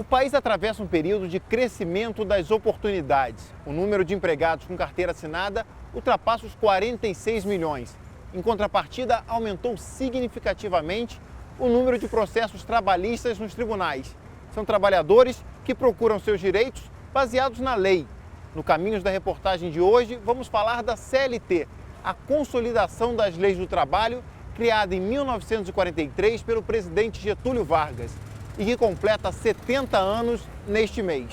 O país atravessa um período de crescimento das oportunidades. O número de empregados com carteira assinada ultrapassa os 46 milhões. Em contrapartida, aumentou significativamente o número de processos trabalhistas nos tribunais. São trabalhadores que procuram seus direitos baseados na lei. No Caminhos da Reportagem de hoje, vamos falar da CLT, a Consolidação das Leis do Trabalho, criada em 1943 pelo presidente Getúlio Vargas e que completa 70 anos neste mês.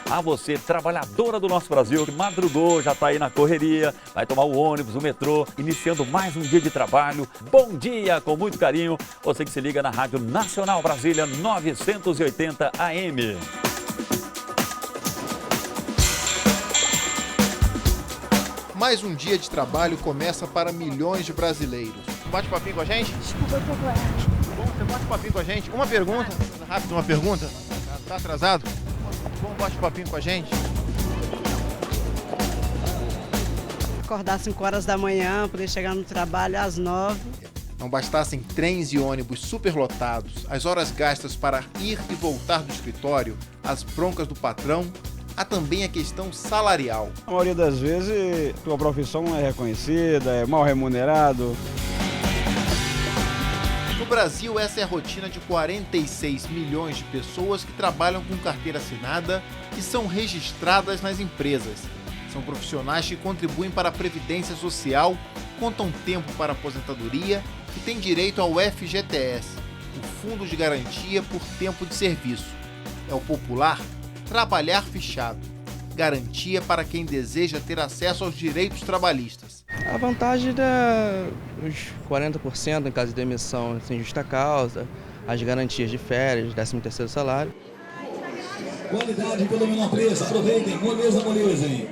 A você, trabalhadora do nosso Brasil, que madrugou, já está aí na correria, vai tomar o ônibus, o metrô, iniciando mais um dia de trabalho. Bom dia, com muito carinho. Você que se liga na Rádio Nacional Brasília 980 AM. Mais um dia de trabalho começa para milhões de brasileiros. Bate papinho com a gente? Desculpa, eu tô com ela. Bom, você bate papinho com a gente? Uma pergunta, rápido, uma pergunta. Tá atrasado? Bom, bate papinho com a gente. Acordar às 5 horas da manhã, poder chegar no trabalho às 9. Não bastassem trens e ônibus superlotados, as horas gastas para ir e voltar do escritório, as broncas do patrão, há também a questão salarial. A maioria das vezes, tua profissão não é reconhecida, é mal remunerado. No Brasil, essa é a rotina de 46 milhões de pessoas que trabalham com carteira assinada e são registradas nas empresas. São profissionais que contribuem para a Previdência Social, contam tempo para aposentadoria e têm direito ao FGTS, o Fundo de Garantia por Tempo de Serviço. É o popular trabalhar fichado, garantia para quem deseja ter acesso aos direitos trabalhistas. A vantagem dos 40% em caso de demissão sem justa causa, as garantias de férias, 13º salário. Qualidade pelo menor preço, aproveitem, moleza, hein?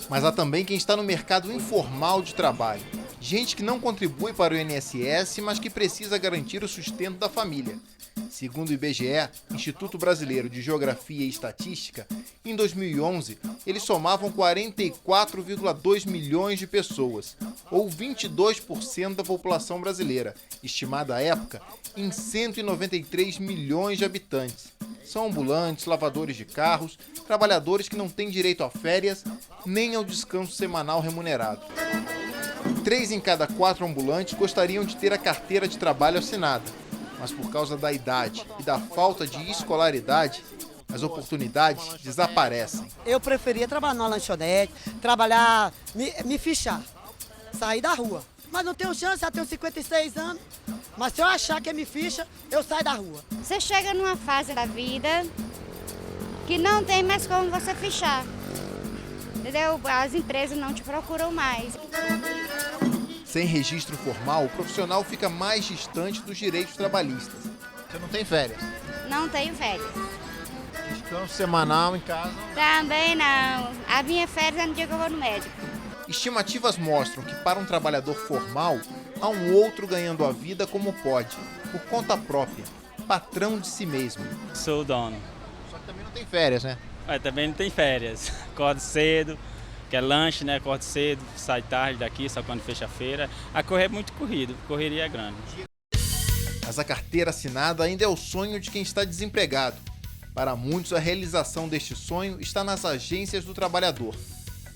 Mas há também quem está no mercado informal de trabalho. Gente que não contribui para o INSS, mas que precisa garantir o sustento da família. Segundo o IBGE, Instituto Brasileiro de Geografia e Estatística, em 2011, eles somavam 44,2 milhões de pessoas, ou 22% da população brasileira, estimada à época em 193 milhões de habitantes. São ambulantes, lavadores de carros, trabalhadores que não têm direito a férias nem ao descanso semanal remunerado. 3 em cada 4 ambulantes gostariam de ter a carteira de trabalho assinada, mas por causa da idade e da falta de escolaridade, as oportunidades desaparecem. Eu preferia trabalhar na lanchonete, trabalhar, me fichar, sair da rua. Mas não tenho chance, já tenho 56 anos. Mas se eu achar que me ficha, eu saio da rua. Você chega numa fase da vida que não tem mais como você fichar. Entendeu? As empresas não te procuram mais. Sem registro formal, o profissional fica mais distante dos direitos trabalhistas. Você não tem férias? Não tenho férias. Descanso semanal em casa? Também não. A minha férias é no dia que eu vou no médico. Estimativas mostram que para um trabalhador formal, há um outro ganhando a vida como pode, por conta própria, patrão de si mesmo. Sou o dono. Só que também não tem férias, né? Mas também não tem férias. Acordo cedo, que é lanche, né? Acordo cedo, sai tarde daqui, só quando fecha a feira. A correr é muito corrido, correria é grande. Mas a carteira assinada ainda é o sonho de quem está desempregado. Para muitos, a realização deste sonho está nas agências do trabalhador.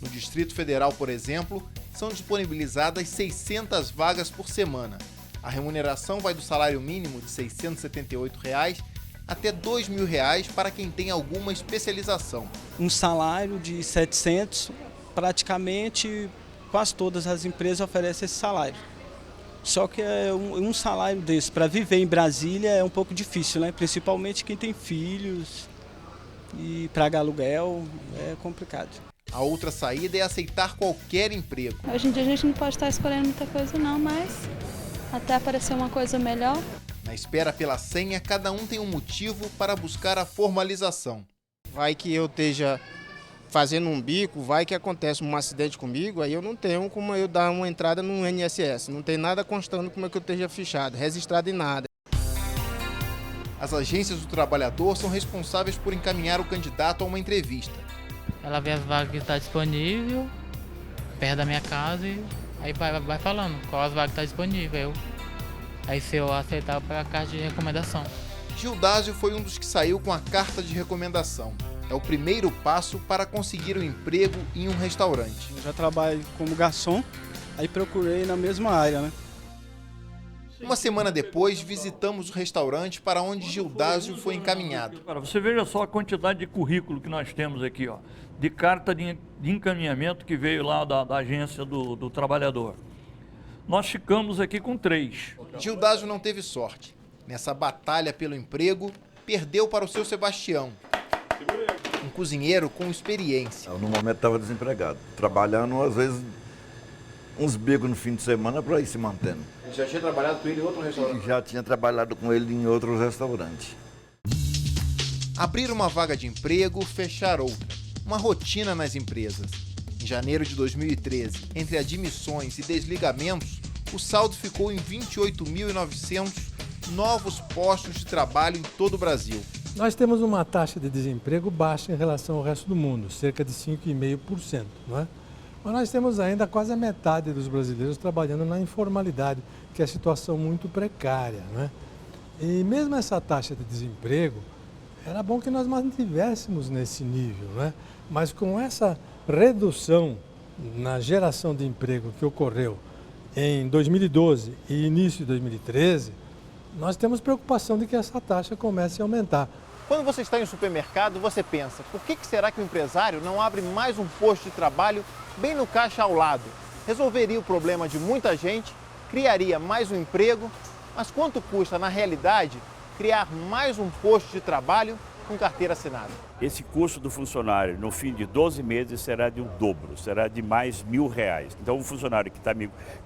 No Distrito Federal, por exemplo, são disponibilizadas 600 vagas por semana. A remuneração vai do salário mínimo de R$ 678 até R$ 2.000 para quem tem alguma especialização. Um salário de 700, praticamente quase todas as empresas oferecem esse salário. Só que um salário desse para viver em Brasília é um pouco difícil, né? Principalmente quem tem filhos e pagar aluguel é complicado. A outra saída é aceitar qualquer emprego. Hoje em dia a gente não pode estar escolhendo muita coisa não, mas até aparecer uma coisa melhor. Na espera pela senha, cada um tem um motivo para buscar a formalização. Vai que eu esteja fazendo um bico, vai que acontece um acidente comigo, aí eu não tenho como eu dar uma entrada no INSS. Não tem nada constando como é que eu esteja fichado, registrado em nada. As agências do trabalhador são responsáveis por encaminhar o candidato a uma entrevista. Ela vê as vagas que está disponível, perto da minha casa, e aí vai falando qual as vagas que está disponível. Aí se eu aceitar, para a carta de recomendação. Gildásio foi um dos que saiu com a carta de recomendação. É o primeiro passo para conseguir um emprego em um restaurante. Eu já trabalho como garçom, aí procurei na mesma área, né? Uma semana depois, visitamos o restaurante para onde Gildásio foi encaminhado. Você veja só a quantidade de currículo que nós temos aqui, ó, de carta de encaminhamento que veio lá da agência do trabalhador. Nós ficamos aqui com 3. Gildásio não teve sorte. Nessa batalha pelo emprego, perdeu para o seu Sebastião, um cozinheiro com experiência. No momento estava desempregado, trabalhando às vezes uns bicos no fim de semana para ir se mantendo. Já tinha trabalhado com ele em outro restaurante? Já tinha trabalhado com ele em outros restaurantes. Abrir uma vaga de emprego, fechar outra. Uma rotina nas empresas. Em janeiro de 2013, entre admissões e desligamentos, o saldo ficou em 28.900 novos postos de trabalho em todo o Brasil. Nós temos uma taxa de desemprego baixa em relação ao resto do mundo, cerca de 5,5%, não é? Mas nós temos ainda quase a metade dos brasileiros trabalhando na informalidade, que é a situação muito precária, não é? E mesmo essa taxa de desemprego, era bom que nós mantivéssemos nesse nível, não é? Mas com essa redução na geração de emprego que ocorreu em 2012 e início de 2013, nós temos preocupação de que essa taxa comece a aumentar. Quando você está em um supermercado, você pensa, por que será que o empresário não abre mais um posto de trabalho bem no caixa ao lado? Resolveria o problema de muita gente, criaria mais um emprego, mas quanto custa, na realidade, criar mais um posto de trabalho com carteira assinada? Esse custo do funcionário, no fim de 12 meses, será de um dobro, será de mais R$1.000. Então, o funcionário que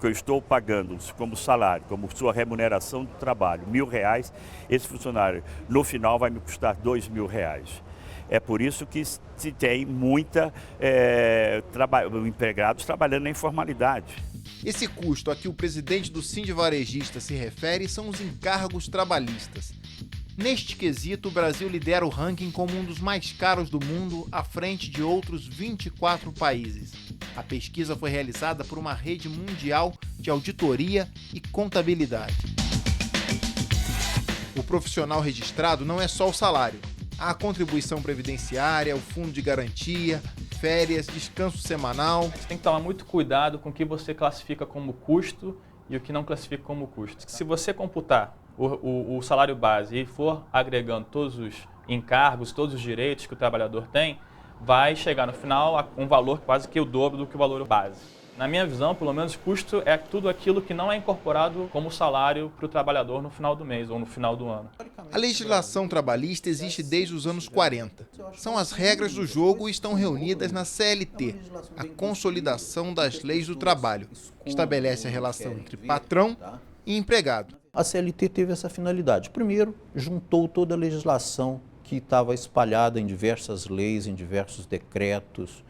eu estou pagando como salário, como sua remuneração do trabalho, R$1.000, esse funcionário, no final, vai me custar R$2.000. É por isso que se tem muita empregados trabalhando na informalidade. Esse custo a que o presidente do Sindivarejista se refere são os encargos trabalhistas. Neste quesito, o Brasil lidera o ranking como um dos mais caros do mundo, à frente de outros 24 países. A pesquisa foi realizada por uma rede mundial de auditoria e contabilidade. O profissional registrado não é só o salário. Há a contribuição previdenciária, o fundo de garantia, férias, descanso semanal. Você tem que tomar muito cuidado com o que você classifica como custo e o que não classifica como custo. Se você computar o salário base e for agregando todos os encargos, todos os direitos que o trabalhador tem, vai chegar no final a um valor quase que o dobro do que o valor base. Na minha visão, pelo menos, custo é tudo aquilo que não é incorporado como salário para o trabalhador no final do mês ou no final do ano. A legislação trabalhista existe desde os anos 40. São as regras do jogo e estão reunidas na CLT, a Consolidação das Leis do Trabalho, que estabelece a relação entre patrão e empregado. A CLT teve essa finalidade. Primeiro, juntou toda a legislação que estava espalhada em diversas leis, em diversos decretos,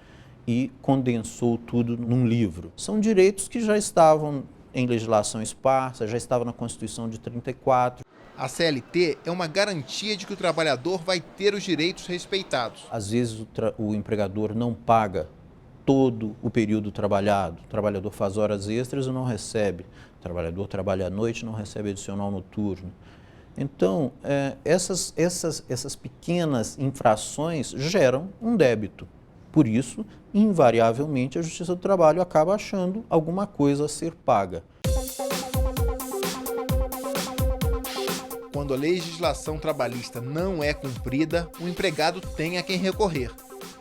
e condensou tudo num livro. São direitos que já estavam em legislação esparsa, já estavam na Constituição de 34. A CLT é uma garantia de que o trabalhador vai ter os direitos respeitados. Às vezes o empregador não paga todo o período trabalhado. O trabalhador faz horas extras e não recebe. O trabalhador trabalha à noite e não recebe adicional noturno. Então, essas pequenas infrações geram um débito. Por isso, invariavelmente, a Justiça do Trabalho acaba achando alguma coisa a ser paga. Quando a legislação trabalhista não é cumprida, o empregado tem a quem recorrer.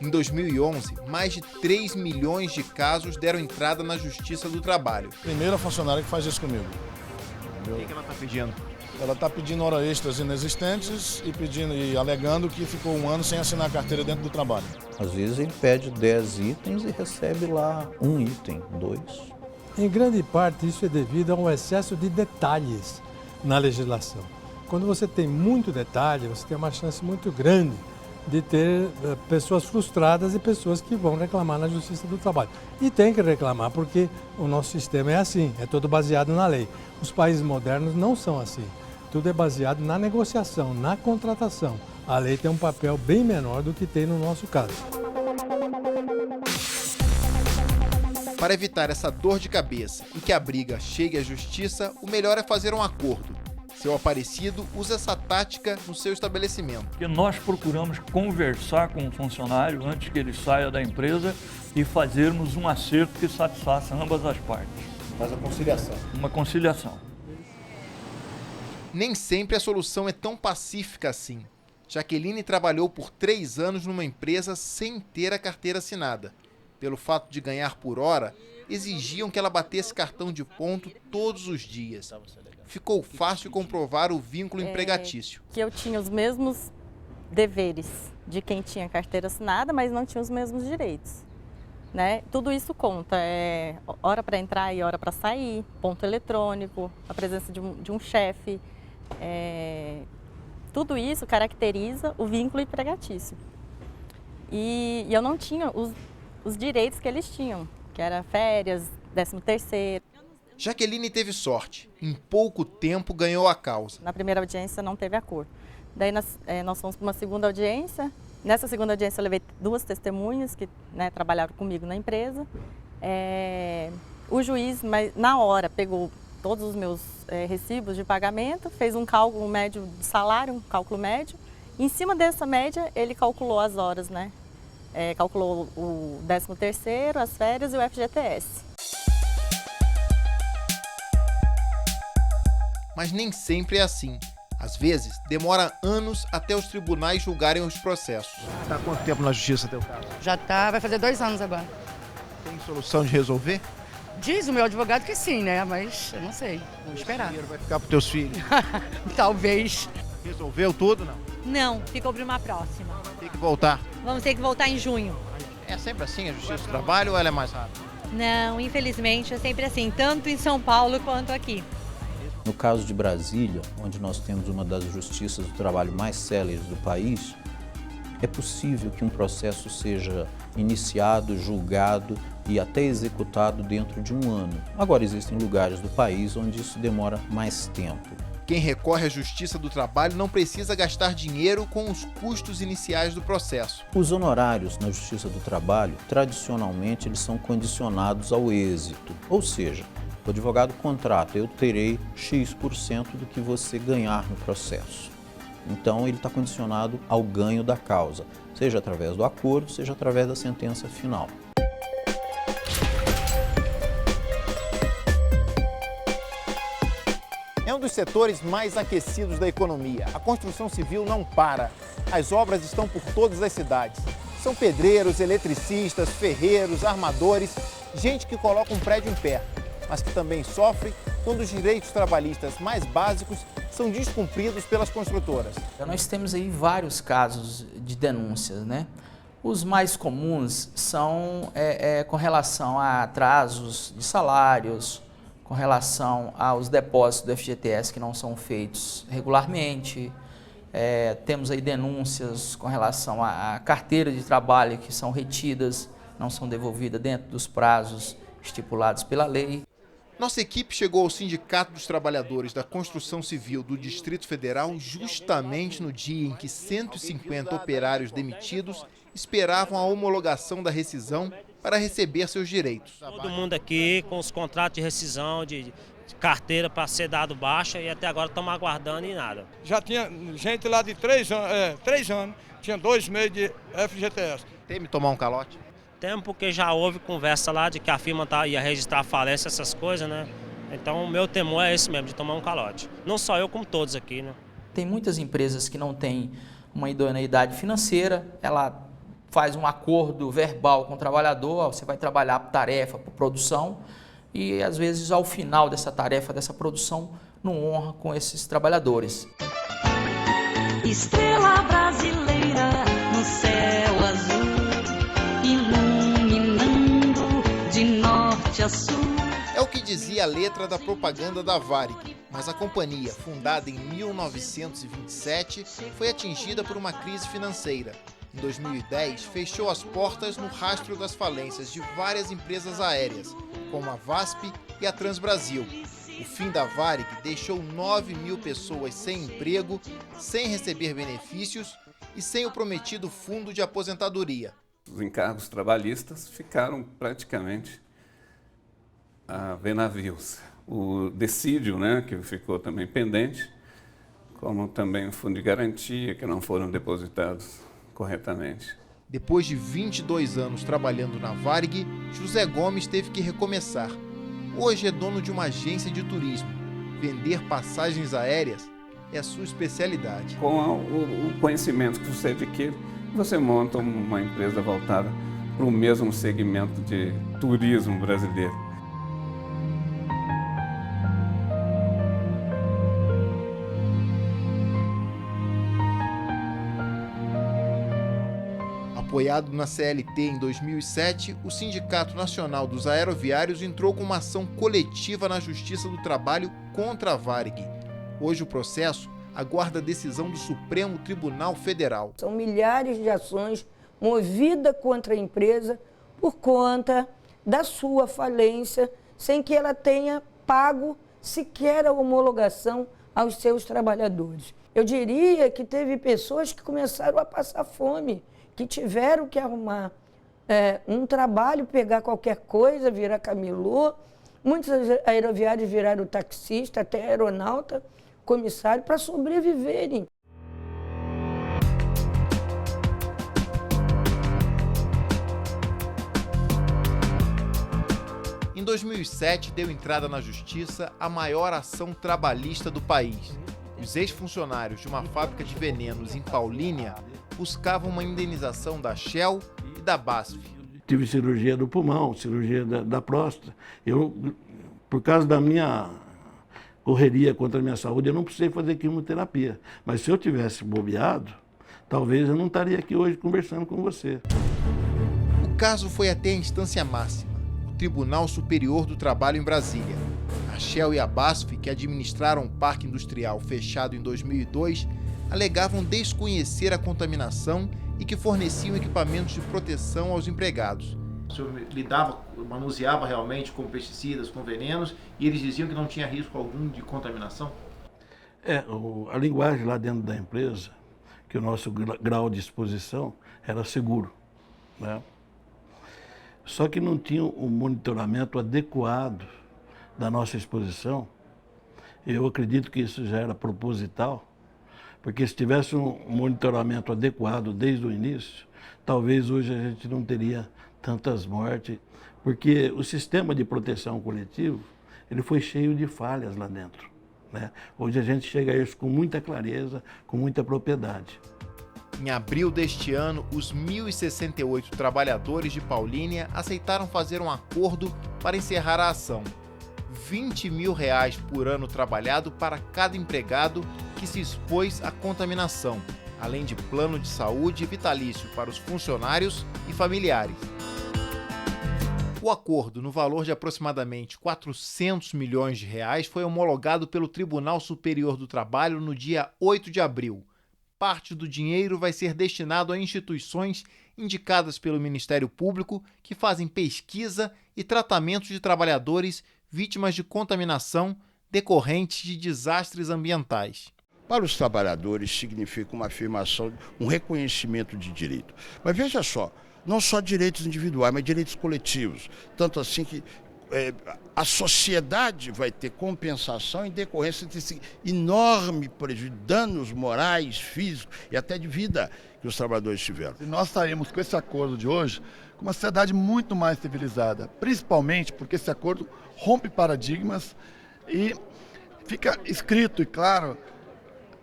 Em 2011, mais de 3 milhões de casos deram entrada na Justiça do Trabalho. Primeira funcionária que faz isso comigo. O que ela está pedindo? Ela está pedindo horas extras inexistentes e alegando que ficou um ano sem assinar a carteira dentro do trabalho. Às vezes ele pede 10 itens e recebe lá um item, 2. Em grande parte isso é devido a um excesso de detalhes na legislação. Quando você tem muito detalhe, você tem uma chance muito grande de ter pessoas frustradas e pessoas que vão reclamar na Justiça do Trabalho. E tem que reclamar porque o nosso sistema é assim, é todo baseado na lei. Os países modernos não são assim. Tudo é baseado na negociação, na contratação. A lei tem um papel bem menor do que tem no nosso caso. Para evitar essa dor de cabeça e que a briga chegue à justiça, o melhor é fazer um acordo. Seu Aparecido usa essa tática no seu estabelecimento. Porque nós procuramos conversar com o funcionário antes que ele saia da empresa e fazermos um acerto que satisfaça ambas as partes. Faz a conciliação. Uma conciliação. Nem sempre a solução é tão pacífica assim. Jaqueline trabalhou por 3 anos numa empresa sem ter a carteira assinada. Pelo fato de ganhar por hora, exigiam que ela batesse cartão de ponto todos os dias. Ficou fácil comprovar o vínculo empregatício. Que eu tinha os mesmos deveres de quem tinha carteira assinada, mas não tinha os mesmos direitos. Né? Tudo isso conta, hora para entrar e hora para sair, ponto eletrônico, a presença de um chefe. Tudo isso caracteriza o vínculo empregatício. E eu não tinha os direitos que eles tinham, que era férias, 13º. Jaqueline teve sorte. Em pouco tempo ganhou a causa. Na primeira audiência não teve acordo. Daí nós fomos para uma segunda audiência. Nessa segunda audiência eu levei 2 testemunhas que trabalharam comigo na empresa. O juiz, na hora, pegou todos os meus recibos de pagamento, fez um cálculo médio de salário, um cálculo médio. Em cima dessa média, ele calculou as horas, né? Calculou o 13º, as férias e o FGTS. Mas nem sempre é assim. Às vezes, demora anos até os tribunais julgarem os processos. Está há quanto tempo na justiça teu caso? Já vai fazer 2 anos agora. Tem solução de resolver? Diz o meu advogado que sim, né? Mas eu não sei, vamos esperar. O dinheiro vai ficar para os teus filhos? Talvez. Resolveu tudo, não? Não, ficou para uma próxima. Tem que voltar. Vamos ter que voltar em junho. É sempre assim a justiça do trabalho ou ela é mais rápida? Não, infelizmente é sempre assim, tanto em São Paulo quanto aqui. No caso de Brasília, onde nós temos uma das justiças do trabalho mais céleres do país, é possível que um processo seja iniciado, julgado e até executado dentro de 1 ano. Agora, existem lugares do país onde isso demora mais tempo. Quem recorre à Justiça do Trabalho não precisa gastar dinheiro com os custos iniciais do processo. Os honorários na Justiça do Trabalho, tradicionalmente, eles são condicionados ao êxito. Ou seja, o advogado contrata, eu terei X% do que você ganhar no processo. Então, ele está condicionado ao ganho da causa, seja através do acordo, seja através da sentença final. É um dos setores mais aquecidos da economia. A construção civil não para. As obras estão por todas as cidades. São pedreiros, eletricistas, ferreiros, armadores, gente que coloca um prédio em pé, mas que também sofre quando os direitos trabalhistas mais básicos são descumpridos pelas construtoras. Nós temos aí vários casos de denúncias, né? Os mais comuns são com relação a atrasos de salários, com relação aos depósitos do FGTS que não são feitos regularmente. Temos aí denúncias com relação à carteira de trabalho que são retidas, não são devolvidas dentro dos prazos estipulados pela lei. Nossa equipe chegou ao Sindicato dos Trabalhadores da Construção Civil do Distrito Federal justamente no dia em que 150 operários demitidos esperavam a homologação da rescisão para receber seus direitos. Todo mundo aqui com os contratos de rescisão, de carteira para ser dado baixa e até agora estamos aguardando e nada. Já tinha gente lá de 3 anos, tinha 2 meses de FGTS. Teme tomar um calote? Temo porque já houve conversa lá de que a firma ia registrar falência, essas coisas, né? Então o meu temor é esse mesmo, de tomar um calote. Não só eu, como todos aqui, né? Tem muitas empresas que não têm uma idoneidade financeira, ela faz um acordo verbal com o trabalhador, você vai trabalhar por tarefa, por produção, e às vezes ao final dessa tarefa, dessa produção, não honra com esses trabalhadores. Estrela brasileira no céu azul, iluminando de norte a sul. É o que dizia a letra da propaganda da Varig, mas a companhia, fundada em 1927, foi atingida por uma crise financeira. Em 2010, fechou as portas no rastro das falências de várias empresas aéreas, como a VASP e a Transbrasil. O fim da Varig deixou 9 mil pessoas sem emprego, sem receber benefícios e sem o prometido fundo de aposentadoria. Os encargos trabalhistas ficaram praticamente a ver navios. O dissídio, que ficou também pendente, como também o fundo de garantia, que não foram depositados corretamente. Depois de 22 anos trabalhando na Varig, José Gomes teve que recomeçar. Hoje é dono de uma agência de turismo. Vender passagens aéreas é a sua especialidade. Com o conhecimento que você adquire, você monta uma empresa voltada para o mesmo segmento de turismo brasileiro. Apoiado na CLT em 2007, o Sindicato Nacional dos Aeroviários entrou com uma ação coletiva na Justiça do Trabalho contra a Varig. Hoje o processo aguarda a decisão do Supremo Tribunal Federal. São milhares de ações movidas contra a empresa por conta da sua falência, sem que ela tenha pago sequer a homologação aos seus trabalhadores. Eu diria que teve pessoas que começaram a passar fome, que tiveram que arrumar um trabalho, pegar qualquer coisa, virar camelô. Muitos aeroviários viraram taxista, até aeronauta, comissário, para sobreviverem. Em 2007, deu entrada na Justiça a maior ação trabalhista do país. Os ex-funcionários de uma fábrica de venenos em Paulínia buscavam uma indenização da Shell e da BASF. Tive cirurgia do pulmão, cirurgia da próstata. Eu, por causa da minha correria contra a minha saúde, eu não precisei fazer quimioterapia. Mas se eu tivesse bobeado, talvez eu não estaria aqui hoje conversando com você. O caso foi até a instância máxima, o Tribunal Superior do Trabalho em Brasília. A Shell e a BASF, que administraram o parque industrial fechado em 2002, alegavam desconhecer a contaminação e que forneciam equipamentos de proteção aos empregados. O senhor manuseava realmente com pesticidas, com venenos, e eles diziam que não tinha risco algum de contaminação? A linguagem lá dentro da empresa, que o nosso grau de exposição era seguro, Só que não tinha um monitoramento adequado da nossa exposição. Eu acredito que isso já era proposital, porque se tivesse um monitoramento adequado desde o início, talvez hoje a gente não teria tantas mortes, porque o sistema de proteção coletivo, ele foi cheio de falhas lá dentro, Hoje a gente chega a isso com muita clareza, com muita propriedade. Em abril deste ano, os 1.068 trabalhadores de Paulínia aceitaram fazer um acordo para encerrar a ação. R$20 mil por ano trabalhado para cada empregado que se expôs à contaminação, além de plano de saúde vitalício para os funcionários e familiares. O acordo, no valor de aproximadamente R$400 milhões, foi homologado pelo Tribunal Superior do Trabalho no dia 8 de abril. Parte do dinheiro vai ser destinado a instituições indicadas pelo Ministério Público que fazem pesquisa e tratamento de trabalhadores vítimas de contaminação decorrentes de desastres ambientais. Para os trabalhadores significa uma afirmação, um reconhecimento de direito. Mas veja só, não só direitos individuais, mas direitos coletivos. Tanto assim que a sociedade vai ter compensação em decorrência desse enorme prejuízo, danos morais, físicos e até de vida que os trabalhadores tiveram. E nós saímos com esse acordo de hoje com uma sociedade muito mais civilizada, principalmente porque esse acordo rompe paradigmas e fica escrito e claro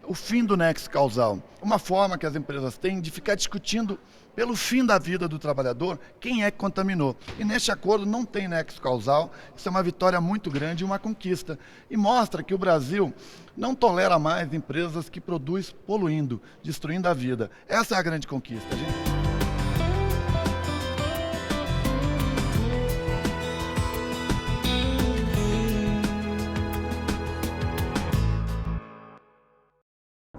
o fim do nexo causal. Uma forma que as empresas têm de ficar discutindo pelo fim da vida do trabalhador, quem é que contaminou. E neste acordo não tem nexo causal, isso é uma vitória muito grande e uma conquista. E mostra que o Brasil não tolera mais empresas que produzem poluindo, destruindo a vida. Essa é a grande conquista, gente.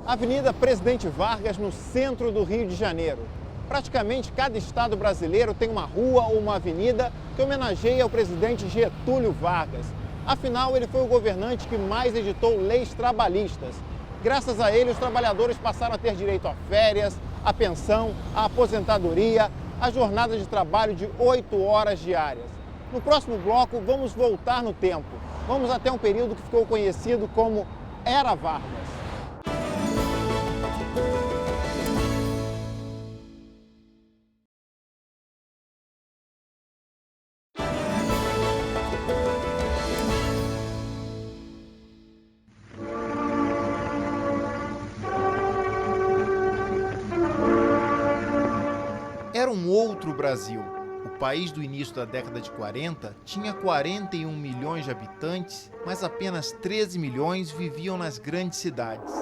Avenida Presidente Vargas, no centro do Rio de Janeiro. Praticamente cada estado brasileiro tem uma rua ou uma avenida que homenageia o presidente Getúlio Vargas. Afinal, ele foi o governante que mais editou leis trabalhistas. Graças a ele, os trabalhadores passaram a ter direito a férias, a pensão, a aposentadoria, a jornada de trabalho de 8 horas diárias. No próximo bloco, vamos voltar no tempo. Vamos até um período que ficou conhecido como Era Vargas. Era um outro Brasil. O país do início da década de 40 tinha 41 milhões de habitantes, mas apenas 13 milhões viviam nas grandes cidades.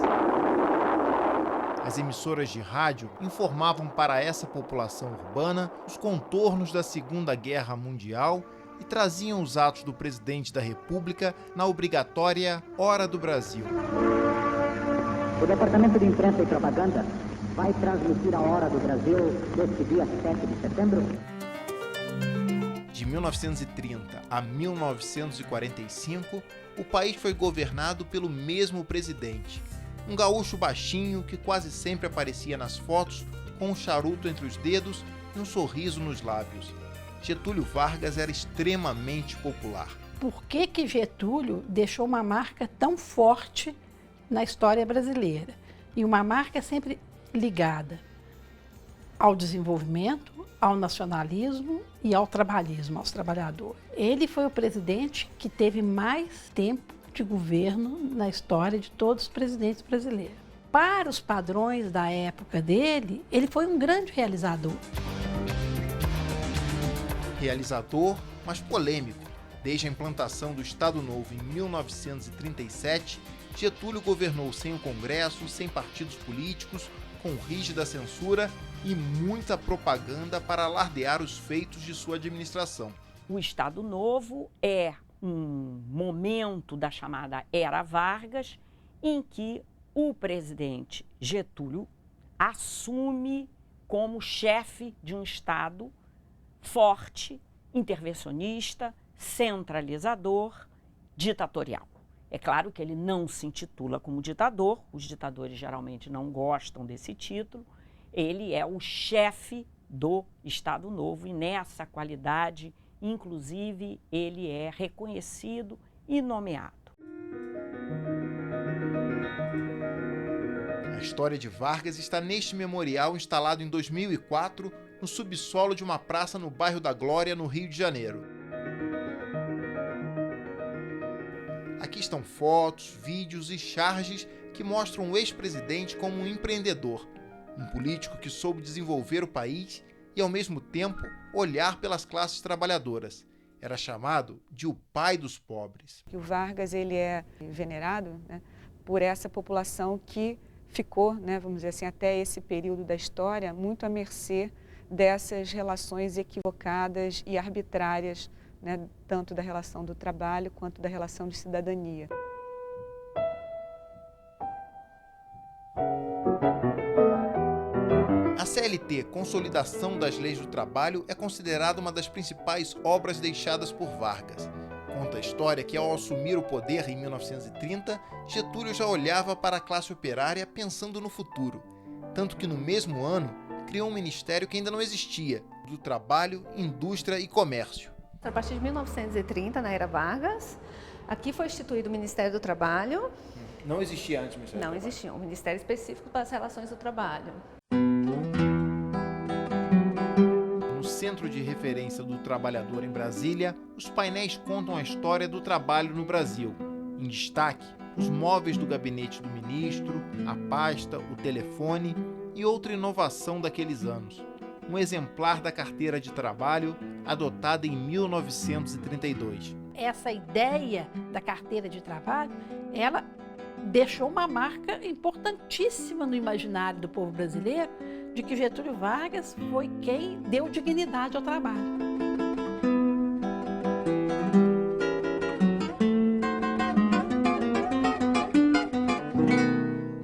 As emissoras de rádio informavam para essa população urbana os contornos da Segunda Guerra Mundial e traziam os atos do presidente da República na obrigatória Hora do Brasil. O Departamento de Imprensa e Propaganda vai transmitir a Hora do Brasil deste dia 7 de setembro. De 1930 a 1945, o país foi governado pelo mesmo presidente, um gaúcho baixinho que quase sempre aparecia nas fotos com um charuto entre os dedos e um sorriso nos lábios. Getúlio Vargas era extremamente popular. Por que que Getúlio deixou uma marca tão forte na história brasileira? E uma marca sempre ligada ao desenvolvimento, ao nacionalismo e ao trabalhismo, aos trabalhadores. Ele foi o presidente que teve mais tempo de governo na história de todos os presidentes brasileiros. Para os padrões da época dele, ele foi um grande realizador. Realizador, mas polêmico. Desde a implantação do Estado Novo em 1937, Getúlio governou sem o Congresso, sem partidos políticos, com rígida censura e muita propaganda para alardear os feitos de sua administração. O Estado Novo é um momento da chamada Era Vargas, em que o presidente Getúlio assume como chefe de um Estado forte, intervencionista, centralizador, ditatorial. É claro que ele não se intitula como ditador, os ditadores geralmente não gostam desse título, ele é o chefe do Estado Novo e nessa qualidade, inclusive, ele é reconhecido e nomeado. A história de Vargas está neste memorial instalado em 2004 no subsolo de uma praça no bairro da Glória, no Rio de Janeiro. Aqui estão fotos, vídeos e charges que mostram o ex-presidente como um empreendedor, um político que soube desenvolver o país e, ao mesmo tempo, olhar pelas classes trabalhadoras. Era chamado de o pai dos pobres. O Vargas ele é venerado, né, por essa população que ficou, né, vamos dizer assim, até esse período da história, muito à mercê dessas relações equivocadas e arbitrárias, né, tanto da relação do trabalho quanto da relação de cidadania. A CLT, Consolidação das Leis do Trabalho, é considerada uma das principais obras deixadas por Vargas. Conta a história que, ao assumir o poder em 1930, Getúlio já olhava para a classe operária pensando no futuro. Tanto que, no mesmo ano, criou um ministério que ainda não existia, do Trabalho, Indústria e Comércio. A partir de 1930, na Era Vargas, aqui foi instituído o Ministério do Trabalho. Não existia antes o Ministério do Trabalho? Não existia, um Ministério específico para as relações do trabalho. No Centro de Referência do Trabalhador em Brasília, os painéis contam a história do trabalho no Brasil. Em destaque, os móveis do gabinete do ministro, a pasta, o telefone e outra inovação daqueles anos. Um exemplar da carteira de trabalho adotada em 1932. Essa ideia da carteira de trabalho, ela deixou uma marca importantíssima no imaginário do povo brasileiro de que Getúlio Vargas foi quem deu dignidade ao trabalho.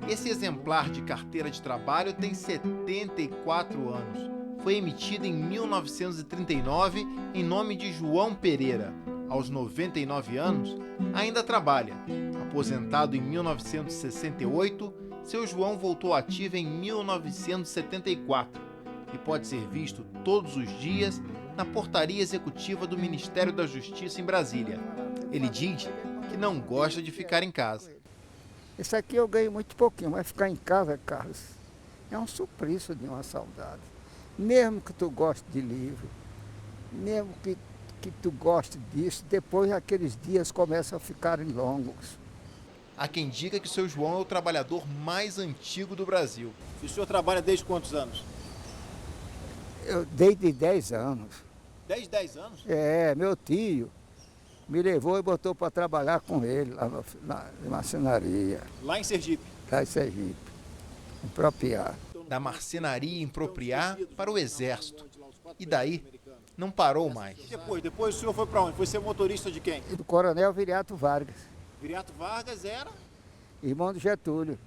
Esse exemplar de carteira de trabalho tem 74 anos. Foi emitido em 1939 em nome de João Pereira. Aos 99 anos, ainda trabalha. Aposentado em 1968, seu João voltou ativo em 1974 e pode ser visto todos os dias na portaria executiva do Ministério da Justiça em Brasília. Ele diz que não gosta de ficar em casa. Isso aqui eu ganho muito pouquinho, mas ficar em casa, Carlos, é um suplício de uma saudade. Mesmo que tu goste de livro, mesmo que tu goste disso, depois aqueles dias começam a ficarem longos. Há quem diga que o seu João é o trabalhador mais antigo do Brasil. E o senhor trabalha desde quantos anos? Eu desde 10 anos. Desde 10 anos? É, meu tio me levou e botou para trabalhar com ele lá na marcenaria. Lá em Sergipe? Lá em Sergipe, em Propriá. Da marcenaria em Propriá para o Exército. E daí, não parou mais. Depois o senhor foi para onde? Foi ser motorista de quem? Do Coronel Viriato Vargas. Viriato Vargas era? Irmão do Getúlio.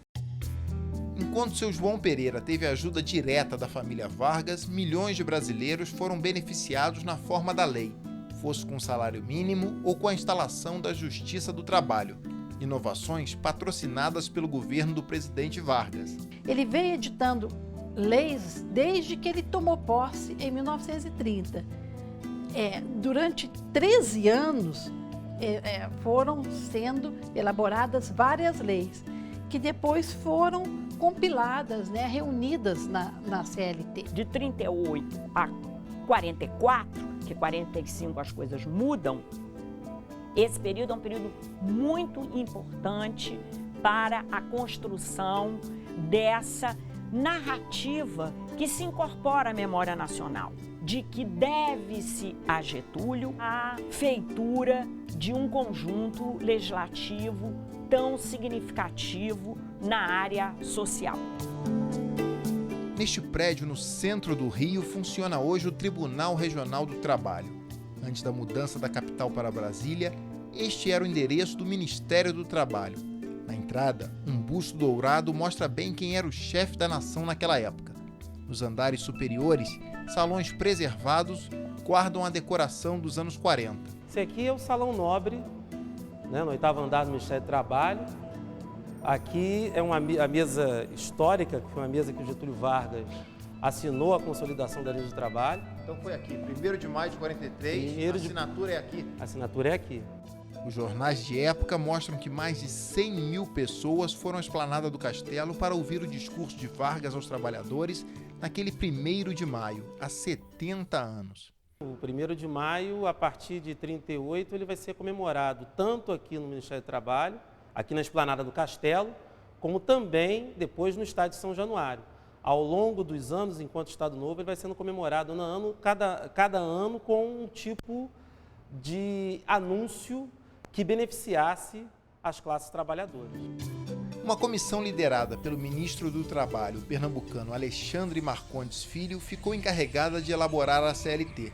Enquanto seu João Pereira teve a ajuda direta da família Vargas, milhões de brasileiros foram beneficiados na forma da lei, fosse com salário mínimo ou com a instalação da Justiça do Trabalho. Inovações patrocinadas pelo governo do presidente Vargas. Ele veio editando leis desde que ele tomou posse em 1930. Durante 13 anos foram sendo elaboradas várias leis, que depois foram compiladas, reunidas na CLT. De 38 a 44, que 45 as coisas mudam, esse período é um período muito importante para a construção dessa narrativa que se incorpora à memória nacional, de que deve-se a Getúlio a feitura de um conjunto legislativo tão significativo na área social. Neste prédio, no centro do Rio, funciona hoje o Tribunal Regional do Trabalho. Antes da mudança da capital para Brasília, este era o endereço do Ministério do Trabalho. Na entrada, um busto dourado mostra bem quem era o chefe da nação naquela época. Nos andares superiores, salões preservados guardam a decoração dos anos 40. Esse aqui é o Salão Nobre, no 8º andar do Ministério do Trabalho. Aqui é a mesa histórica, que foi uma mesa que o Getúlio Vargas assinou a consolidação da Lei do Trabalho. Então foi aqui, 1º de maio de 43, a assinatura é aqui. A assinatura é aqui. Os jornais de época mostram que mais de 100 mil pessoas foram à esplanada do Castelo para ouvir o discurso de Vargas aos trabalhadores naquele 1º de maio, há 70 anos. O 1º de maio, a partir de 38, ele vai ser comemorado tanto aqui no Ministério do Trabalho, aqui na esplanada do Castelo, como também depois no Estádio de São Januário. Ao longo dos anos, enquanto Estado Novo, ele vai sendo comemorado cada ano com um tipo de anúncio que beneficiasse as classes trabalhadoras. Uma comissão liderada pelo ministro do Trabalho pernambucano Alexandre Marcondes Filho ficou encarregada de elaborar a CLT.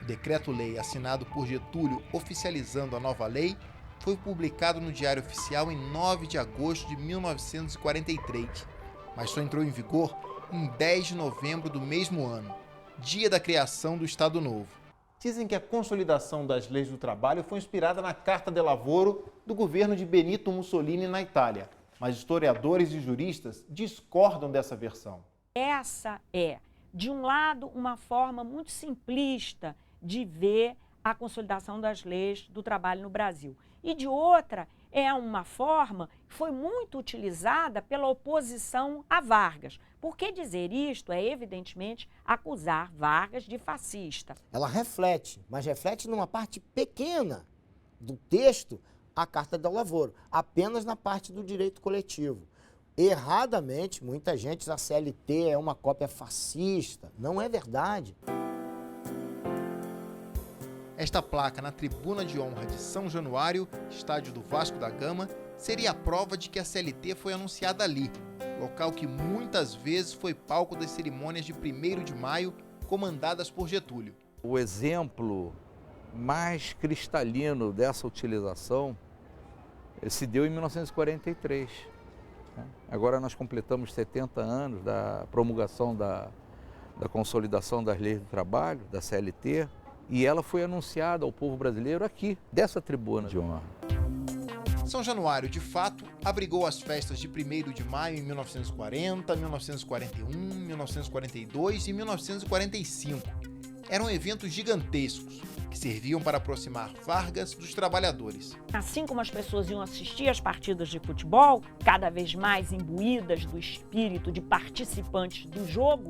O decreto-lei assinado por Getúlio oficializando a nova lei foi publicado no Diário Oficial em 9 de agosto de 1943, mas só entrou em vigor em 10 de novembro do mesmo ano, dia da criação do Estado Novo. Dizem que a consolidação das leis do trabalho foi inspirada na Carta de Lavoro do governo de Benito Mussolini na Itália, mas historiadores e juristas discordam dessa versão. Essa é, de um lado, uma forma muito simplista de ver a consolidação das leis do trabalho no Brasil. E de outra, é uma forma que foi muito utilizada pela oposição a Vargas. Por que dizer isto é, evidentemente, acusar Vargas de fascista. Ela reflete, mas reflete numa parte pequena do texto a Carta do Lavoro, apenas na parte do direito coletivo. Erradamente, muita gente diz que a CLT é uma cópia fascista. Não é verdade. Esta placa na tribuna de honra de São Januário, estádio do Vasco da Gama, seria a prova de que a CLT foi anunciada ali, local que muitas vezes foi palco das cerimônias de 1º de maio, comandadas por Getúlio. O exemplo mais cristalino dessa utilização se deu em 1943. Agora nós completamos 70 anos da promulgação da consolidação das leis do trabalho, da CLT, E ela foi anunciada ao povo brasileiro aqui, dessa tribuna de honra. São Januário, de fato, abrigou as festas de 1º de maio em 1940, 1941, 1942 e 1945. Eram eventos gigantescos, que serviam para aproximar Vargas dos trabalhadores. Assim como as pessoas iam assistir às partidas de futebol, cada vez mais imbuídas do espírito de participantes do jogo,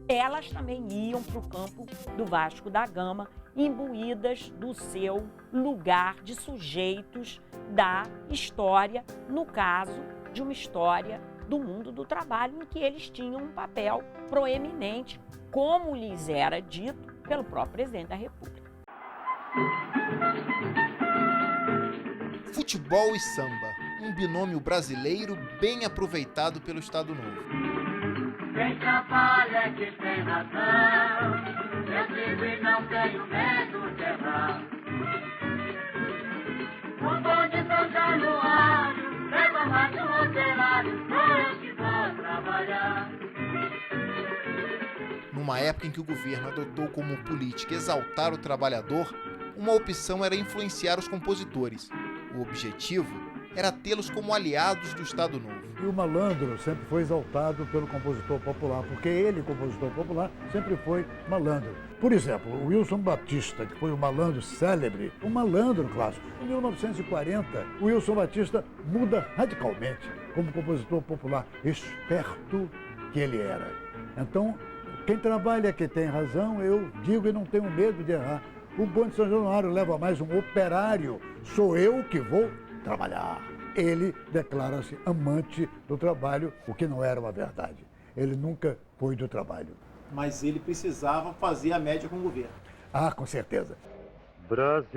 elas também iam para o campo do Vasco da Gama, imbuídas do seu lugar de sujeitos da história, no caso de uma história do mundo do trabalho, em que eles tinham um papel proeminente, como lhes era dito pelo próprio presidente da República. Futebol e samba, um binômio brasileiro bem aproveitado pelo Estado Novo. Quem trabalha é que tem razão, eu digo e não tenho medo de errar. O bom de São Januário, leva mais de um operário, sou eu que vou trabalhar. Numa época em que o governo adotou como política exaltar o trabalhador, uma opção era influenciar os compositores. O objetivo era tê-los como aliados do Estado Novo. E o malandro sempre foi exaltado pelo compositor popular, porque ele, compositor popular, sempre foi malandro. Por exemplo, o Wilson Batista, que foi um malandro célebre, um malandro clássico. Em 1940, o Wilson Batista muda radicalmente como compositor popular, esperto que ele era. Então, quem trabalha que tem razão, eu digo e não tenho medo de errar. O Bom de São Januário leva mais um operário, sou eu que vou trabalhar. Ele declara-se amante do trabalho, o que não era uma verdade. Ele nunca foi do trabalho. Mas ele precisava fazer a média com o governo. Ah, com certeza. Brasil,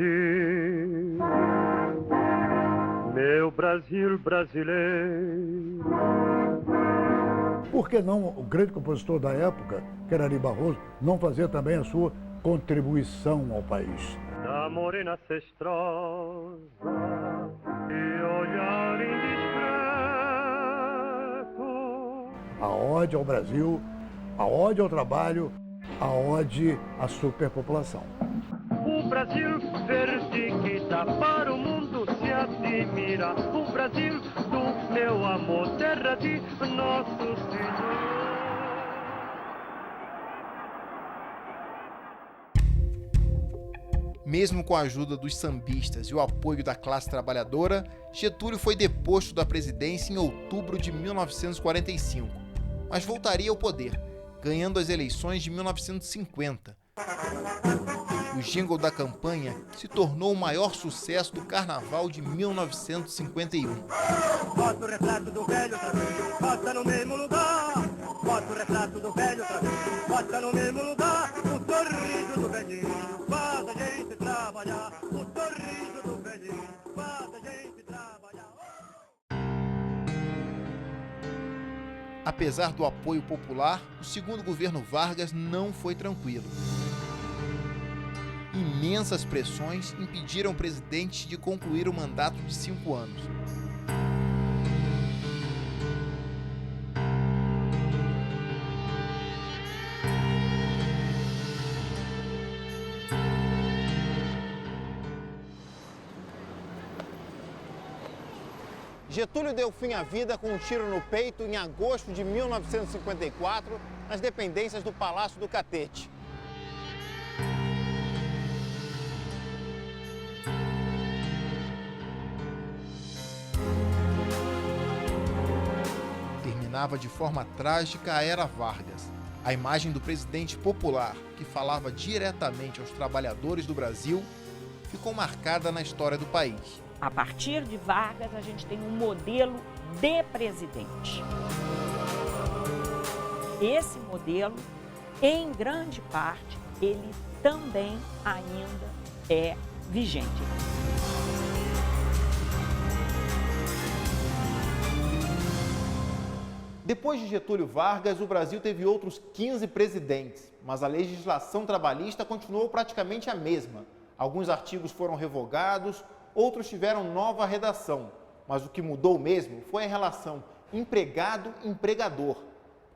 meu Brasil brasileiro. Por que não o grande compositor da época, que era Ari Barroso, não fazer também a sua contribuição ao país? Da morena cestrosa e olhar indiscreto. A ode ao Brasil, a ode ao trabalho, a ode à superpopulação. O Brasil verde que dá para o mundo se admira. O Brasil do meu amor, terra de nosso Senhor. Mesmo com a ajuda dos sambistas e o apoio da classe trabalhadora, Getúlio foi deposto da presidência em outubro de 1945, mas voltaria ao poder, ganhando as eleições de 1950. O jingle da campanha se tornou o maior sucesso do Carnaval de 1951. Bota o retrato do velho outra vez, bota no mesmo lugar. Bota o retrato do velho outra vez, bota no mesmo lugar. O sorriso do velhinho faz a gente trabalhar. O sorriso do velhinho faz a gente trabalhar. Apesar do apoio popular, o segundo governo Vargas não foi tranquilo. Imensas pressões impediram o presidente de concluir o mandato de 5 anos. Getúlio deu fim à vida com um tiro no peito em agosto de 1954, nas dependências do Palácio do Catete. Terminava de forma trágica a era Vargas. A imagem do presidente popular, que falava diretamente aos trabalhadores do Brasil, ficou marcada na história do país. A partir de Vargas, a gente tem um modelo de presidente. Esse modelo, em grande parte, ele também ainda é vigente. Depois de Getúlio Vargas, o Brasil teve outros 15 presidentes, mas a legislação trabalhista continuou praticamente a mesma. Alguns artigos foram revogados, outros tiveram nova redação, mas o que mudou mesmo foi a relação empregado-empregador.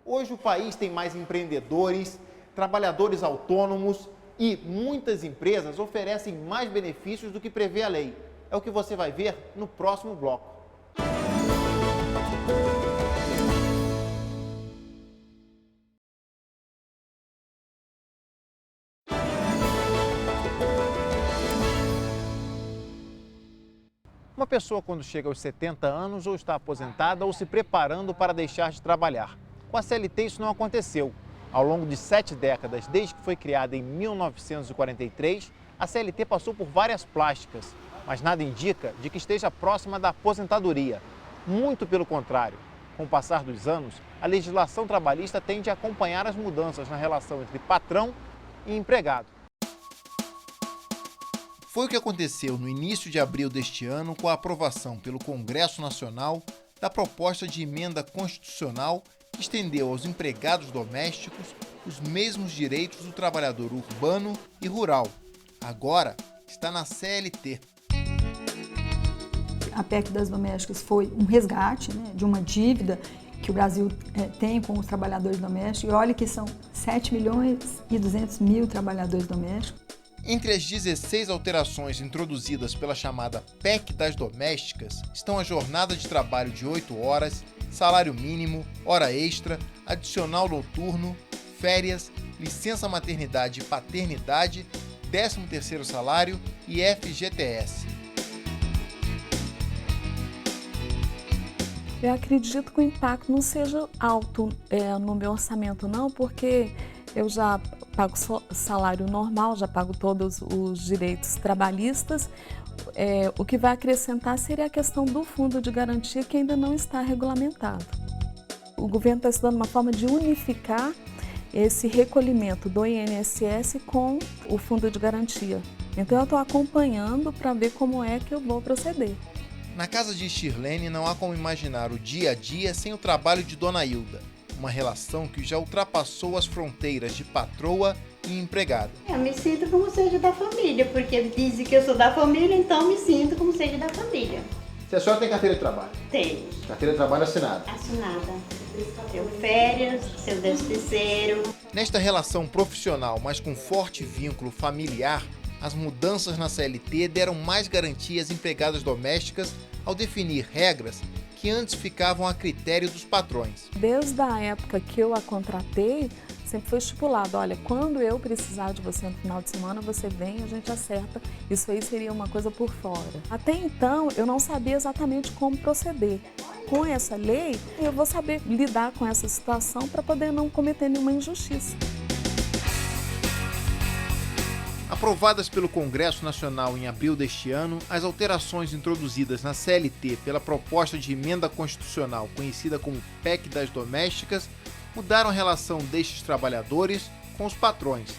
Hoje o país tem mais empreendedores, trabalhadores autônomos, E muitas empresas oferecem mais benefícios do que prevê a lei. É o que você vai ver no próximo bloco. Uma pessoa, quando chega aos 70 anos, ou está aposentada ou se preparando para deixar de trabalhar. Com a CLT isso não aconteceu. Ao longo de 7 décadas, desde que foi criada em 1943, a CLT passou por várias plásticas, mas nada indica de que esteja próxima da aposentadoria. Muito pelo contrário. Com o passar dos anos, a legislação trabalhista tende a acompanhar as mudanças na relação entre patrão e empregado. Foi o que aconteceu no início de abril deste ano com a aprovação pelo Congresso Nacional da proposta de emenda constitucional que estendeu aos empregados domésticos os mesmos direitos do trabalhador urbano e rural. Agora está na CLT. A PEC das domésticas foi um resgate, né, de uma dívida que o Brasil tem com os trabalhadores domésticos. E olha que são 7.200.000 trabalhadores domésticos. Entre as 16 alterações introduzidas pela chamada PEC das domésticas estão a jornada de trabalho de 8 horas, salário mínimo, hora extra, adicional noturno, férias, licença maternidade e paternidade, 13º salário e FGTS. Eu acredito que o impacto não seja alto no meu orçamento, não, porque eu já pago salário normal, já pago todos os direitos trabalhistas. O que vai acrescentar seria a questão do fundo de garantia, que ainda não está regulamentado. O governo está estudando uma forma de unificar esse recolhimento do INSS com o fundo de garantia. Então eu estou acompanhando para ver como é que eu vou proceder. Na casa de Shirlene não há como imaginar o dia a dia sem o trabalho de Dona Hilda. Uma relação que já ultrapassou as fronteiras de patroa e empregada. Eu me sinto como seja da família, porque dizem que eu sou da família, então me sinto como seja da família. Se a senhora tem carteira de trabalho? Tenho. Carteira de trabalho assinada? Assinada. Tenho férias, seu 13º. Nesta relação profissional, mas com forte vínculo familiar, as mudanças na CLT deram mais garantias às empregadas domésticas ao definir regras que antes ficavam a critério dos patrões. Desde a época que eu a contratei, sempre foi estipulado, olha, quando eu precisar de você no final de semana, você vem e a gente acerta. Isso aí seria uma coisa por fora. Até então, eu não sabia exatamente como proceder. Com essa lei, eu vou saber lidar com essa situação para poder não cometer nenhuma injustiça. Aprovadas pelo Congresso Nacional em abril deste ano, as alterações introduzidas na CLT pela proposta de emenda constitucional conhecida como PEC das domésticas mudaram a relação destes trabalhadores com os patrões.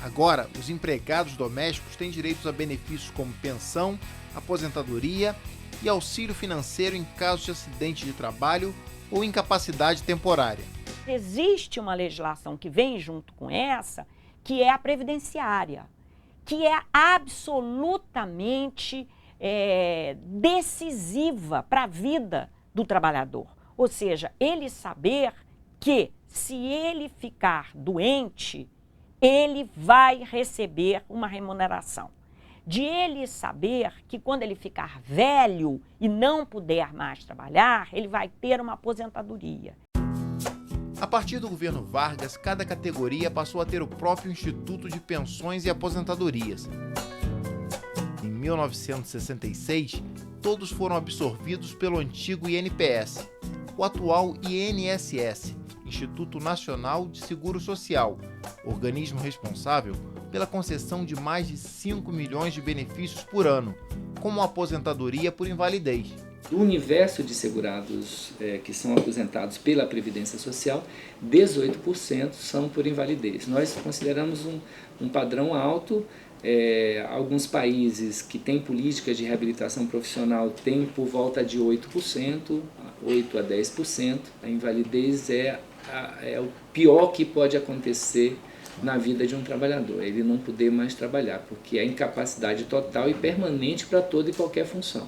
Agora, os empregados domésticos têm direitos a benefícios como pensão, aposentadoria e auxílio financeiro em caso de acidente de trabalho ou incapacidade temporária. Existe uma legislação que vem junto com essa, que é a previdenciária, que é absolutamente decisiva para a vida do trabalhador. Ou seja, ele saber que se ele ficar doente, ele vai receber uma remuneração. De ele saber que quando ele ficar velho e não puder mais trabalhar, ele vai ter uma aposentadoria. A partir do governo Vargas, cada categoria passou a ter o próprio Instituto de Pensões e Aposentadorias. Em 1966, todos foram absorvidos pelo antigo INPS, o atual INSS, Instituto Nacional de Seguro Social, organismo responsável pela concessão de mais de 5 milhões de benefícios por ano, como a aposentadoria por invalidez. Do universo de segurados que são aposentados pela Previdência Social, 18% são por invalidez. Nós consideramos um padrão alto. Alguns países que têm políticas de reabilitação profissional têm por volta de 8%, 8 a 10%. A invalidez é o pior que pode acontecer na vida de um trabalhador, ele não poder mais trabalhar, porque é incapacidade total e permanente para toda e qualquer função.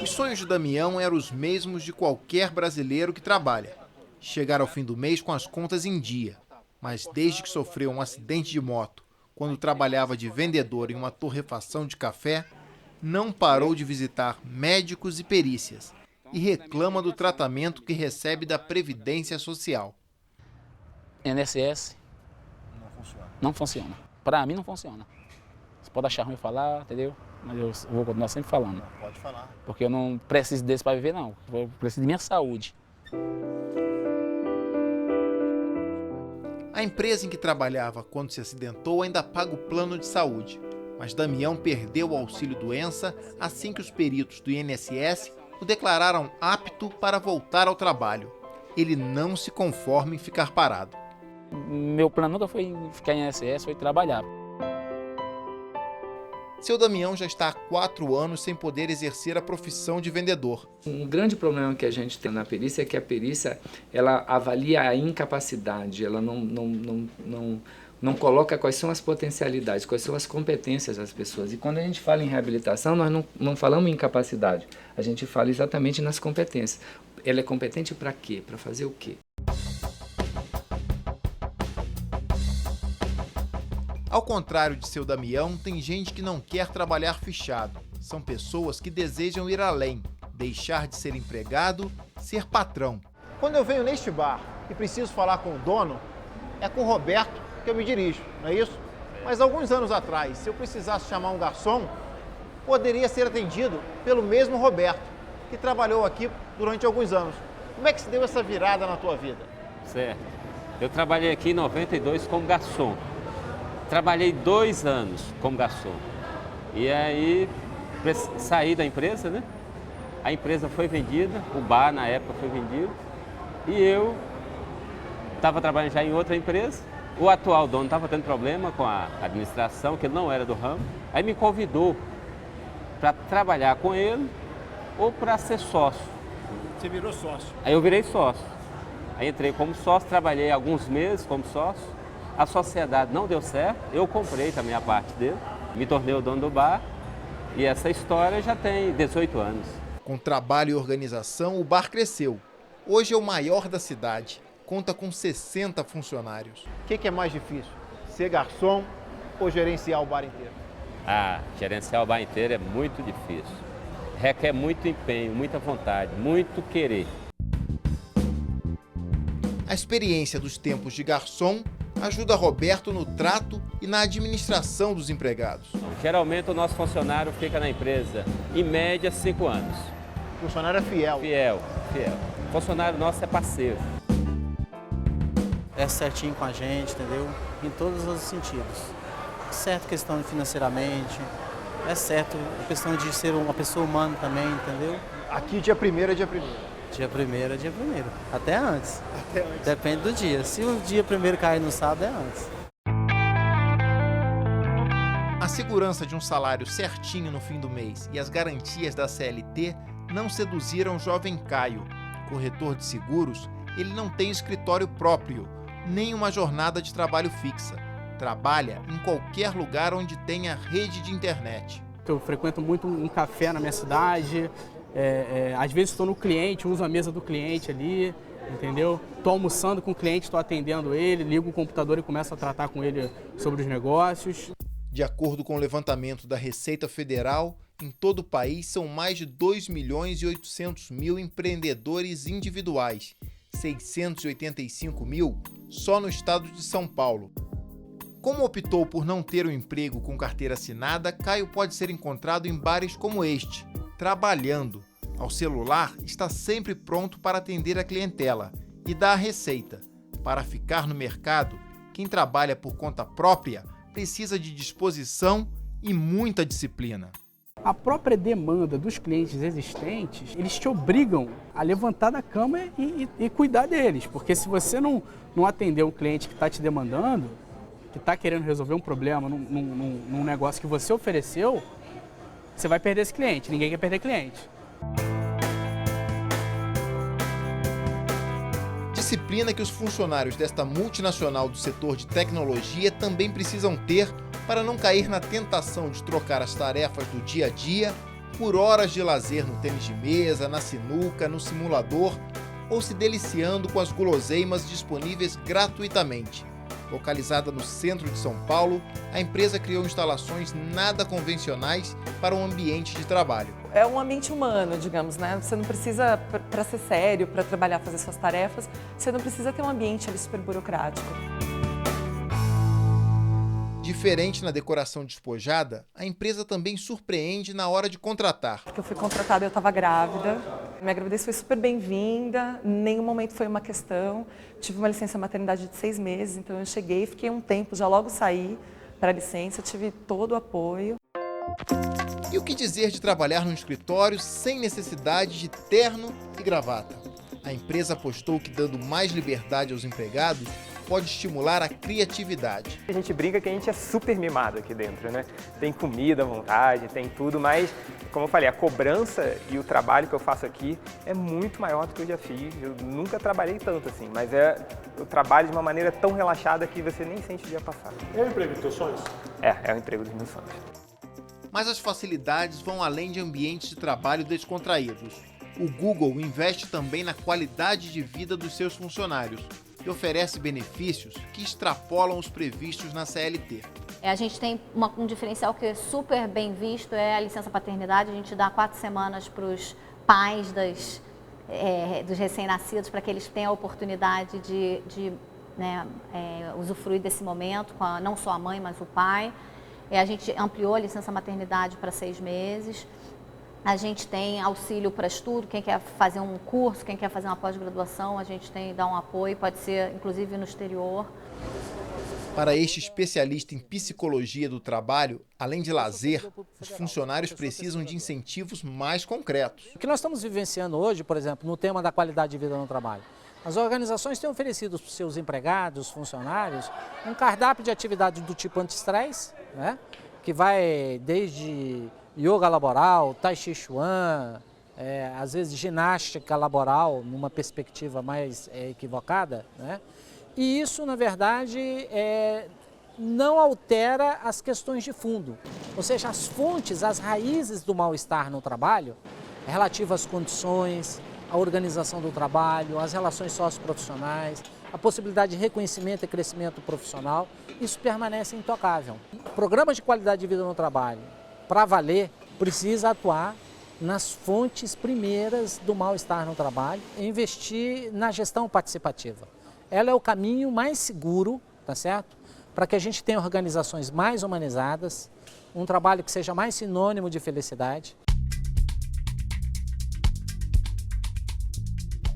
Os sonhos de Damião eram os mesmos de qualquer brasileiro que trabalha. Chegar ao fim do mês com as contas em dia. Mas desde que sofreu um acidente de moto, quando trabalhava de vendedor em uma torrefação de café, não parou de visitar médicos e perícias e reclama do tratamento que recebe da Previdência Social. INSS não funciona. Para mim não funciona. Você pode achar ruim falar, entendeu? Mas eu vou continuar sempre falando. Pode falar. Porque eu não preciso desse para viver, não. Eu preciso de minha saúde. A empresa em que trabalhava quando se acidentou ainda paga o plano de saúde, mas Damião perdeu o auxílio-doença assim que os peritos do INSS o declararam apto para voltar ao trabalho. Ele não se conforma em ficar parado. Meu plano nunca foi ficar em INSS, foi trabalhar. Seu Damião já está há 4 anos sem poder exercer a profissão de vendedor. Um grande problema que a gente tem na perícia é que a perícia ela avalia a incapacidade, ela não coloca quais são as potencialidades, quais são as competências das pessoas. E quando a gente fala em reabilitação, nós não falamos em incapacidade, a gente fala exatamente nas competências. Ela é competente para quê? Para fazer o quê? Ao contrário de seu Damião, tem gente que não quer trabalhar fichado. São pessoas que desejam ir além, deixar de ser empregado, ser patrão. Quando eu venho neste bar e preciso falar com o dono, é com o Roberto que eu me dirijo, não é isso? Mas alguns anos atrás, se eu precisasse chamar um garçom, poderia ser atendido pelo mesmo Roberto, que trabalhou aqui durante alguns anos. Como é que se deu essa virada na tua vida? Certo. Eu trabalhei aqui em 92 como garçom. Trabalhei 2 anos como garçom. E aí saí da empresa, né? A empresa foi vendida, o bar na época foi vendido. E eu estava trabalhando já em outra empresa. O atual dono estava tendo problema com a administração, que ele não era do ramo. Aí me convidou para trabalhar com ele ou para ser sócio. Você virou sócio? Aí eu virei sócio. Aí entrei como sócio, trabalhei alguns meses como sócio. A sociedade não deu certo, eu comprei também a parte dele, me tornei o dono do bar e essa história já tem 18 anos. Com trabalho e organização, o bar cresceu. Hoje é o maior da cidade, conta com 60 funcionários. O que é mais difícil, ser garçom ou gerenciar o bar inteiro? Gerenciar o bar inteiro é muito difícil. Requer muito empenho, muita vontade, muito querer. A experiência dos tempos de garçom ajuda Roberto no trato e na administração dos empregados. Geralmente o nosso funcionário fica na empresa, em média, 5 anos. O funcionário é fiel? Fiel. O funcionário nosso é parceiro. É certinho com a gente, entendeu? Em todos os sentidos. Certo questão financeiramente, é certo a questão de ser uma pessoa humana também, entendeu? Aqui dia 1º é dia 1º. Dia 1º é dia 1º, até antes. Depende do dia. Se o dia 1º cair no sábado, é antes. A segurança de um salário certinho no fim do mês e as garantias da CLT não seduziram o jovem Caio. Corretor de seguros, ele não tem escritório próprio, nem uma jornada de trabalho fixa. Trabalha em qualquer lugar onde tenha rede de internet. Eu frequento muito um café na minha cidade. Às vezes estou no cliente, uso a mesa do cliente ali, entendeu? Estou almoçando com o cliente, estou atendendo ele, ligo o computador e começo a tratar com ele sobre os negócios. De acordo com o levantamento da Receita Federal, em todo o país são mais de 2.800.000 empreendedores individuais, 685.000 só no estado de São Paulo. Como optou por não ter um emprego com carteira assinada, Caio pode ser encontrado em bares como este, trabalhando. Ao celular, está sempre pronto para atender a clientela e dar a receita. Para ficar no mercado, quem trabalha por conta própria precisa de disposição e muita disciplina. A própria demanda dos clientes existentes, eles te obrigam a levantar da cama e cuidar deles. Porque se você não atender um cliente que está te demandando, que está querendo resolver um problema num negócio que você ofereceu, você vai perder esse cliente. Ninguém quer perder cliente. Disciplina que os funcionários desta multinacional do setor de tecnologia também precisam ter para não cair na tentação de trocar as tarefas do dia a dia por horas de lazer no tênis de mesa, na sinuca, no simulador ou se deliciando com as guloseimas disponíveis gratuitamente. Localizada no centro de São Paulo, a empresa criou instalações nada convencionais para um ambiente de trabalho. É um ambiente humano, digamos, né? Você não precisa, para ser sério, para trabalhar, fazer suas tarefas, você não precisa ter um ambiente ali super burocrático. Diferente na decoração despojada, a empresa também surpreende na hora de contratar. Eu fui contratada, eu estava grávida. Minha gravidez foi super bem-vinda, em nenhum momento foi uma questão. Tive uma licença maternidade de 6 meses, então eu cheguei, fiquei um tempo, já logo saí para a licença, tive todo o apoio. E o que dizer de trabalhar num escritório sem necessidade de terno e gravata? A empresa apostou que dando mais liberdade aos empregados pode estimular a criatividade. A gente brinca que a gente é super mimado aqui dentro, né? Tem comida à vontade, tem tudo, mas, como eu falei, a cobrança e o trabalho que eu faço aqui é muito maior do que eu já fiz. Eu nunca trabalhei tanto assim, mas eu trabalho de uma maneira tão relaxada que você nem sente o dia passar. É o emprego dos teus sonhos? É o emprego dos meus sonhos. Mas as facilidades vão além de ambientes de trabalho descontraídos. O Google investe também na qualidade de vida dos seus funcionários e oferece benefícios que extrapolam os previstos na CLT. A gente tem um diferencial que é super bem visto, é a licença paternidade. A gente dá 4 semanas para os pais dos recém-nascidos, para que eles tenham a oportunidade de usufruir desse momento, não só a mãe, mas o pai. A gente ampliou a licença maternidade para 6 meses. A gente tem auxílio para estudo, quem quer fazer um curso, quem quer fazer uma pós-graduação, a gente dá um apoio, pode ser inclusive no exterior. Para este especialista em psicologia do trabalho, além de lazer, os funcionários precisam de incentivos mais concretos. O que nós estamos vivenciando hoje, por exemplo, no tema da qualidade de vida no trabalho, as organizações têm oferecido para os seus empregados, funcionários, um cardápio de atividades do tipo anti-estresse, né? Que vai desde yoga laboral, tai chi chuan, às vezes ginástica laboral, numa perspectiva mais equivocada, né? E isso, na verdade, não altera as questões de fundo, ou seja, as fontes, as raízes do mal-estar no trabalho, relativas às condições, a organização do trabalho, as relações socioprofissionais, a possibilidade de reconhecimento e crescimento profissional, isso permanece intocável. Programas de qualidade de vida no trabalho, para valer, precisa atuar nas fontes primeiras do mal-estar no trabalho e investir na gestão participativa. Ela é o caminho mais seguro, tá certo? Para que a gente tenha organizações mais humanizadas, um trabalho que seja mais sinônimo de felicidade.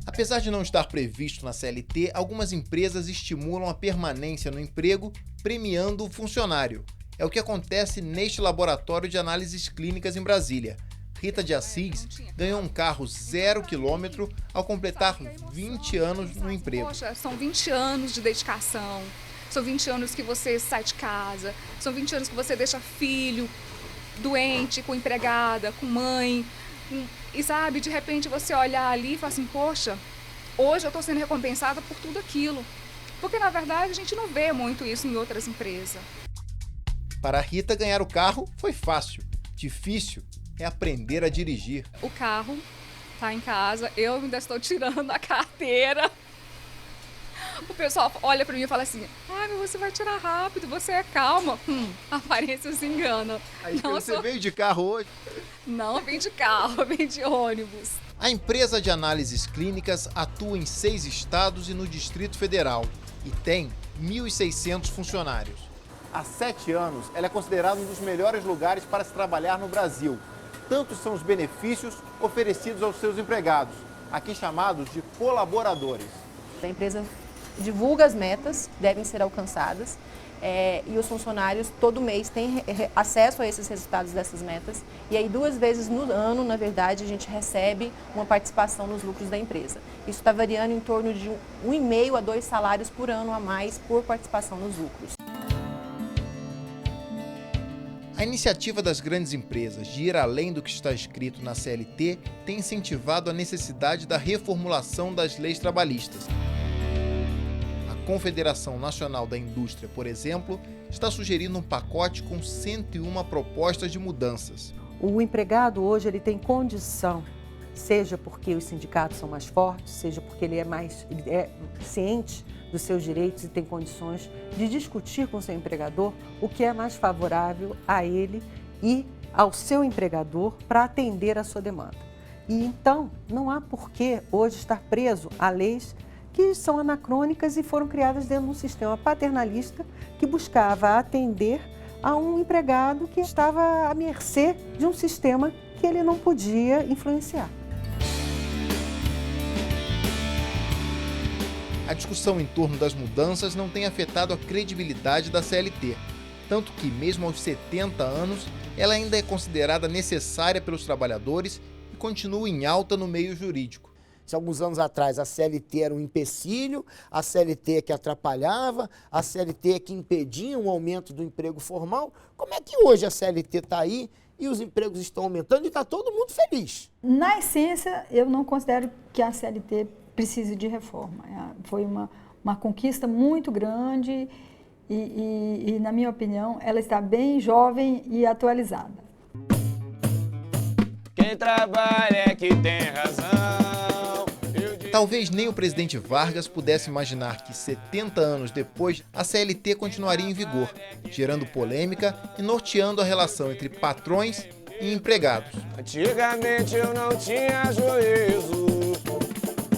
Apesar de não estar previsto na CLT, algumas empresas estimulam a permanência no emprego, premiando o funcionário. É o que acontece neste laboratório de análises clínicas em Brasília. Rita de Assis ganhou um carro 0 km ao completar 20 anos no emprego. Poxa, são 20 anos de dedicação, são 20 anos que você sai de casa, são 20 anos que você deixa filho doente, com empregada, com mãe. E sabe, de repente você olhar ali e falar assim, poxa, hoje eu estou sendo recompensada por tudo aquilo. Porque na verdade a gente não vê muito isso em outras empresas. Para a Rita, ganhar o carro foi fácil. Difícil é aprender a dirigir. O carro está em casa, eu ainda estou tirando a carteira. O pessoal olha para mim e fala assim, mas você vai tirar rápido, você é calma. A aparência se engana. Aí você veio de carro hoje? Não, vem de carro, vem de ônibus. A empresa de análises clínicas atua em 6 estados e no Distrito Federal e tem 1.600 funcionários. Há 7 anos, ela é considerada um dos melhores lugares para se trabalhar no Brasil. Tantos são os benefícios oferecidos aos seus empregados, aqui chamados de colaboradores. A empresa divulga as metas que devem ser alcançadas e os funcionários todo mês têm acesso a esses resultados dessas metas. E aí 2 vezes no ano, na verdade, a gente recebe uma participação nos lucros da empresa. Isso está variando em torno de 1,5 a 2 salários por ano a mais por participação nos lucros. A iniciativa das grandes empresas de ir além do que está escrito na CLT tem incentivado a necessidade da reformulação das leis trabalhistas. A Confederação Nacional da Indústria, por exemplo, está sugerindo um pacote com 101 propostas de mudanças. O empregado hoje ele tem condição seja porque os sindicatos são mais fortes, seja porque ele é ciente dos seus direitos e tem condições de discutir com o seu empregador o que é mais favorável a ele e ao seu empregador para atender a sua demanda. E então, não há por que hoje estar preso a leis que são anacrônicas e foram criadas dentro de um sistema paternalista que buscava atender a um empregado que estava à mercê de um sistema que ele não podia influenciar. A discussão em torno das mudanças não tem afetado a credibilidade da CLT, tanto que, mesmo aos 70 anos, ela ainda é considerada necessária pelos trabalhadores e continua em alta no meio jurídico. Se alguns anos atrás a CLT era um empecilho, a CLT que atrapalhava, a CLT que impedia um aumento do emprego formal, como é que hoje a CLT está aí e os empregos estão aumentando e está todo mundo feliz? Na essência, eu não considero que a CLT precise de reforma. Foi uma conquista muito grande e, na minha opinião, ela está bem jovem e atualizada. Quem trabalha é que tem razão. Talvez nem o presidente Vargas pudesse imaginar que 70 anos depois a CLT continuaria em vigor, gerando polêmica e norteando a relação entre patrões e empregados. Antigamente eu não tinha juízo,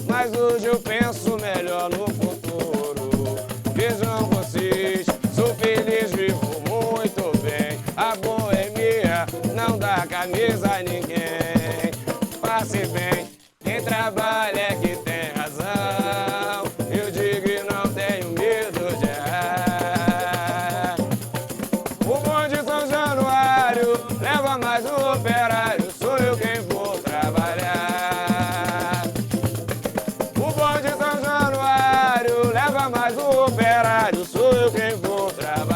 mas hoje eu penso melhor no futuro. Vejam vocês, sou feliz, vivo muito bem. A boemia não dá camisa a ninguém. Passe bem, quem trabalha é que tem razão. Eu digo e não tenho medo de errar. O bonde São Januário leva mais um operário, sou eu quem vou trabalhar. O bonde São Januário leva mais um operário, sou eu quem vou trabalhar.